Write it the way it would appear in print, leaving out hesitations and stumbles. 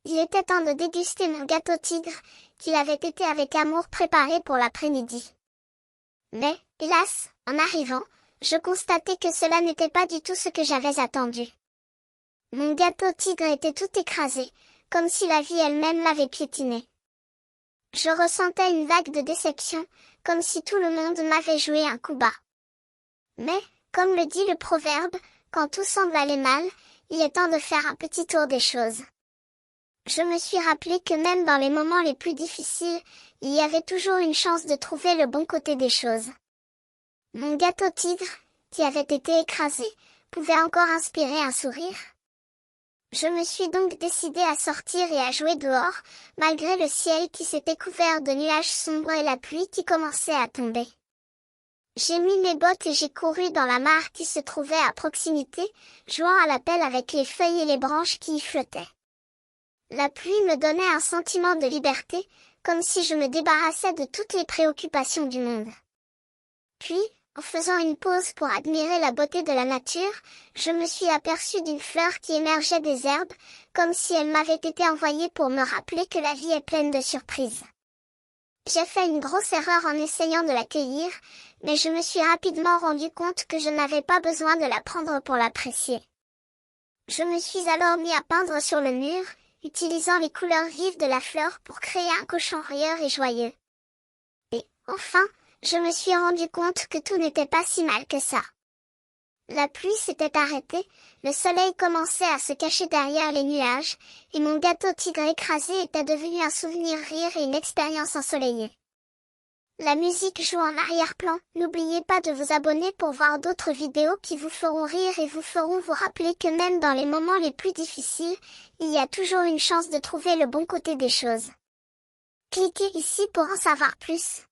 Il était temps de déguster mon gâteau tigre, qu'il avait été avec amour préparé pour l'après-midi. Mais, hélas, en arrivant, je constatai que cela n'était pas du tout ce que j'avais attendu. Mon gâteau tigre était tout écrasé, comme si la vie elle-même l'avait piétiné. Je ressentais une vague de déception, comme si tout le monde m'avait joué un coup bas. Mais, comme le dit le proverbe, quand tout semble aller mal, il est temps de faire un petit tour des choses. Je me suis rappelé que même dans les moments les plus difficiles, il y avait toujours une chance de trouver le bon côté des choses. Mon gâteau tigre, qui avait été écrasé, pouvait encore inspirer un sourire. Je me suis donc décidée à sortir et à jouer dehors, malgré le ciel qui s'était couvert de nuages sombres et la pluie qui commençait à tomber. J'ai mis mes bottes et j'ai couru dans la mare qui se trouvait à proximité, jouant à la pelle avec les feuilles et les branches qui y flottaient. La pluie me donnait un sentiment de liberté, comme si je me débarrassais de toutes les préoccupations du monde. Puis, en faisant une pause pour admirer la beauté de la nature, je me suis aperçue d'une fleur qui émergeait des herbes, comme si elle m'avait été envoyée pour me rappeler que la vie est pleine de surprises. J'ai fait une grosse erreur en essayant de la cueillir, mais je me suis rapidement rendu compte que je n'avais pas besoin de la prendre pour l'apprécier. Je me suis alors mis à peindre sur le mur, utilisant les couleurs vives de la fleur pour créer un cochon rieur et joyeux. Et, enfin, je me suis rendu compte que tout n'était pas si mal que ça. La pluie s'était arrêtée, le soleil commençait à se cacher derrière les nuages, et mon gâteau tigre écrasé était devenu un souvenir rire et une expérience ensoleillée. La musique joue en arrière-plan, n'oubliez pas de vous abonner pour voir d'autres vidéos qui vous feront rire et vous feront vous rappeler que même dans les moments les plus difficiles, il y a toujours une chance de trouver le bon côté des choses. Cliquez ici pour en savoir plus.